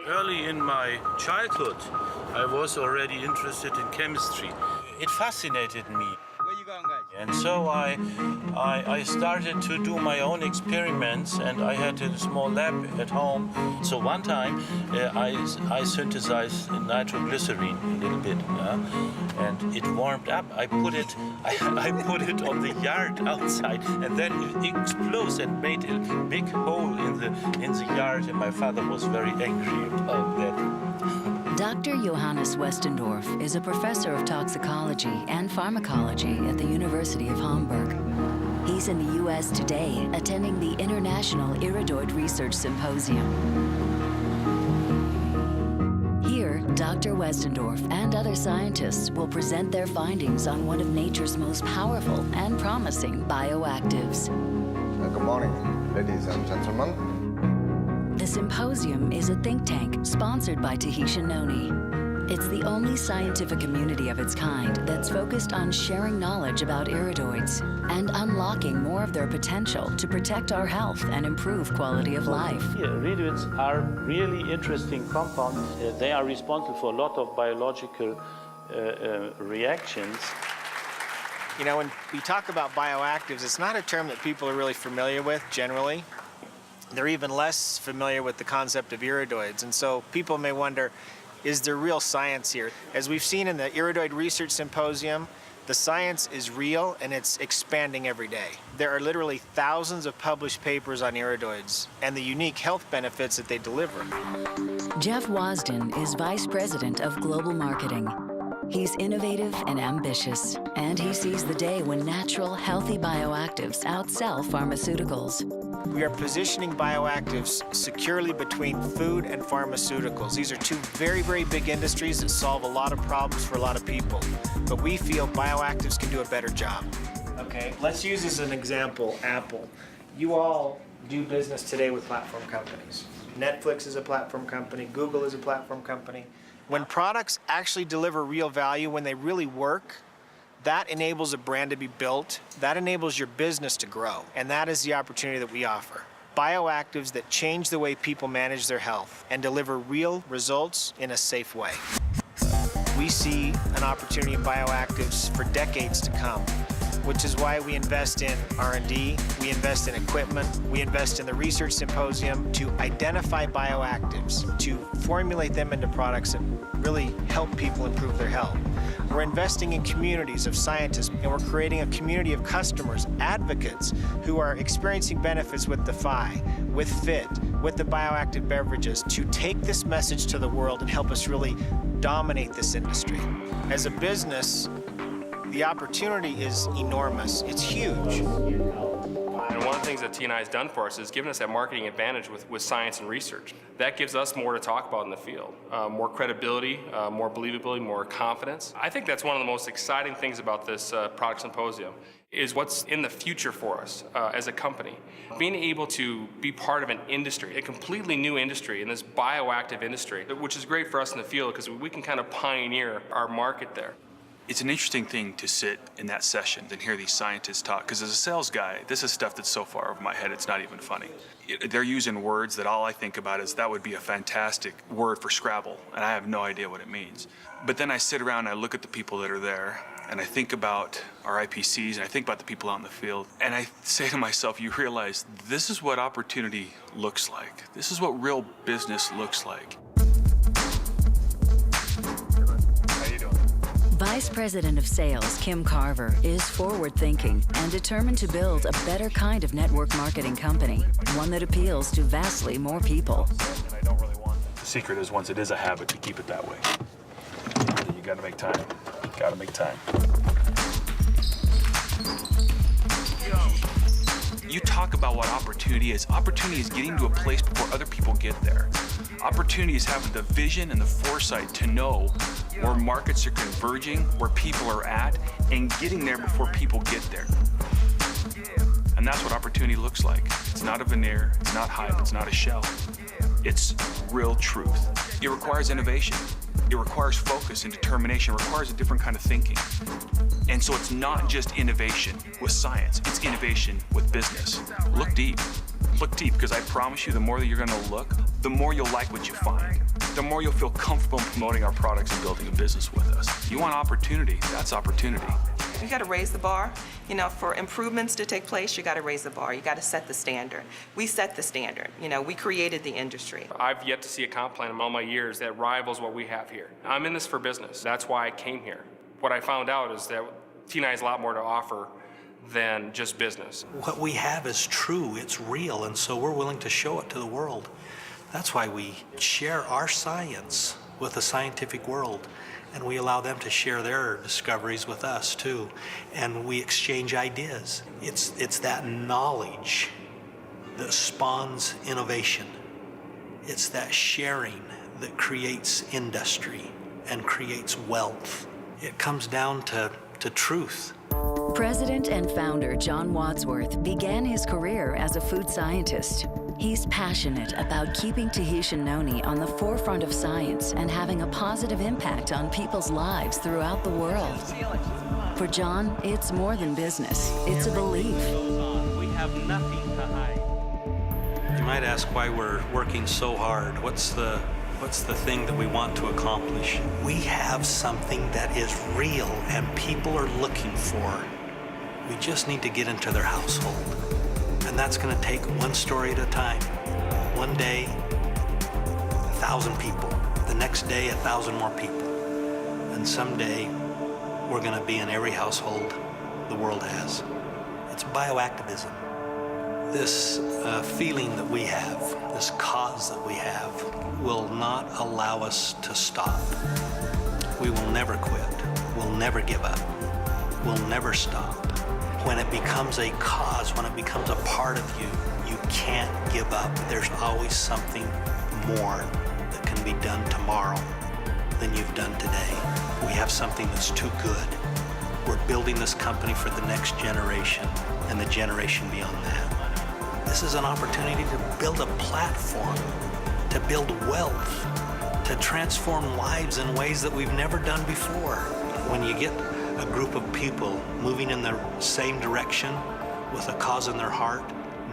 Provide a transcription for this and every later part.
Early in my childhood, I was already interested in chemistry. It fascinated me. Where you going, guys? And so I started to do my own experiments, and I had a small lab at home. So one time I synthesized nitroglycerin a little bit, and it warmed up. I put it on the yard outside, and then it exploded and made a big hole in the yard. And my father was very angry about that. Dr. Johannes Westendorf is a professor of toxicology and pharmacology at the University of Hamburg. He's in the U.S. today, attending the International Iridoid Research Symposium. Here, Dr. Westendorf and other scientists will present their findings on one of nature's most powerful and promising bioactives. Good morning, ladies and gentlemen. The Symposium is a think tank sponsored by Tahitian Noni. It's the only scientific community of its kind that's focused on sharing knowledge about iridoids and unlocking more of their potential to protect our health and improve quality of life. Yeah, iridoids are really interesting compounds. They are responsible for a lot of biological reactions. You know, when we talk about bioactives, it's not a term that people are really familiar with generally. They're even less familiar with the concept of iridoids, and so people may wonder, is there real science here? As we've seen in the Iridoid Research Symposium, the science is real and it's expanding every day. There are literally thousands of published papers on iridoids and the unique health benefits that they deliver. Jeff Wasden is Vice President of Global Marketing. He's innovative and ambitious, and he sees the day when natural, healthy bioactives outsell pharmaceuticals. We are positioning bioactives securely between food and pharmaceuticals. These are two very, very big industries that solve a lot of problems for a lot of people. But we feel bioactives can do a better job. Okay, let's use as an example Apple. You all do business today with platform companies. Netflix is a platform company, Google is a platform company. When products actually deliver real value, when they really work, that enables a brand to be built, that enables your business to grow, and that is the opportunity that we offer. Bioactives that change the way people manage their health and deliver real results in a safe way. We see an opportunity in bioactives for decades to come, which is why we invest in R&D, we invest in equipment, we invest in the Research Symposium to identify bioactives, to formulate them into products that really help people improve their health. We're investing in communities of scientists, and we're creating a community of customers, advocates, who are experiencing benefits with Defy, with Fit, with the bioactive beverages, to take this message to the world and help us really dominate this industry. As a business, the opportunity is enormous. It's huge. And one of the things that TNI has done for us is given us that marketing advantage with science and research. That gives us more to talk about in the field. More credibility, more believability, more confidence. I think that's one of the most exciting things about this product symposium is what's in the future for us as a company. Being able to be part of an industry, a completely new industry in this bioactive industry, which is great for us in the field because we can kind of pioneer our market there. It's an interesting thing to sit in that session and hear these scientists talk, because as a sales guy, this is stuff that's so far over my head, it's not even funny. They're using words that all I think about is that would be a fantastic word for Scrabble, and I have no idea what it means. But then I sit around and I look at the people that are there, and I think about our IPCs, and I think about the people out in the field, and I say to myself, you realize this is what opportunity looks like. This is what real business looks like. Vice President of Sales, Kim Carver, is forward-thinking and determined to build a better kind of network marketing company, one that appeals to vastly more people. The secret is once it is a habit to keep it that way. You gotta make time. Gotta make time. You talk about what opportunity is. Opportunity is getting to a place before other people get there. Opportunity is having the vision and the foresight to know where markets are converging, where people are at, and getting there before people get there. And that's what opportunity looks like. It's not a veneer, it's not hype, it's not a shell. It's real truth. It requires innovation. It requires focus and determination. It requires a different kind of thinking. And so it's not just innovation with science, it's innovation with business. Look deep. Look deep, because I promise you, the more that you're gonna look, the more you'll like what you find. The more you'll feel comfortable in promoting our products and building a business with us. You want opportunity, that's opportunity. You got to raise the bar. You know, for improvements to take place, you got to raise the bar. You got to set the standard. We set the standard. You know, we created the industry. I've yet to see a comp plan in all my years that rivals what we have here. I'm in this for business. That's why I came here. What I found out is that TNI has a lot more to offer than just business. What we have is true, it's real, and so we're willing to show it to the world. That's why we share our science with the scientific world, and we allow them to share their discoveries with us too, and we exchange ideas. It's that knowledge that spawns innovation. It's that sharing that creates industry and creates wealth. It comes down to truth. President and founder John Wadsworth began his career as a food scientist. He's passionate about keeping Tahitian Noni on the forefront of science and having a positive impact on people's lives throughout the world. For John, it's more than business. It's a belief. We have nothing to hide. You might ask why we're working so hard. What's the thing that we want to accomplish? We have something that is real and people are looking for. We just need to get into their household. And that's going to take one story at a time. One day, 1,000 people. The next day, 1,000 more people. And someday, we're going to be in every household the world has. It's bioactivism. This feeling that we have, this cause that we have, will not allow us to stop. We will never quit. We'll never give up. We'll never stop. When it becomes a cause, when it becomes a part of you, you can't give up. There's always something more that can be done tomorrow than you've done today. We have something that's too good. We're building this company for the next generation and the generation beyond that. This is an opportunity to build a platform, to build wealth, to transform lives in ways that we've never done before. When you get a group of people moving in the same direction with a cause in their heart,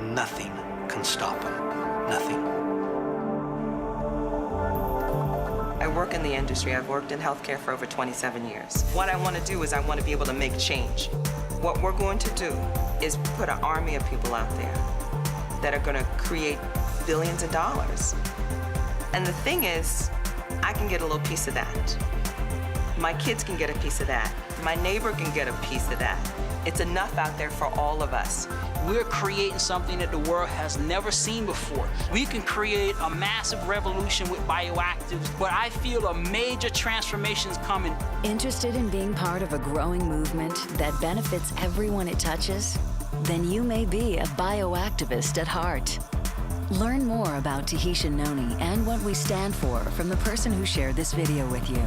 nothing can stop them. Nothing. I work in the industry. I've worked in healthcare for over 27 years. What I want to do is I want to be able to make change. What we're going to do is put an army of people out there that are going to create billions of dollars. And the thing is, I can get a little piece of that. My kids can get a piece of that. My neighbor can get a piece of that. It's enough out there for all of us. We're creating something that the world has never seen before. We can create a massive revolution with bioactives, but I feel a major transformation is coming. Interested in being part of a growing movement that benefits everyone it touches? Then you may be a bioactivist at heart. Learn more about Tahitian Noni and what we stand for from the person who shared this video with you.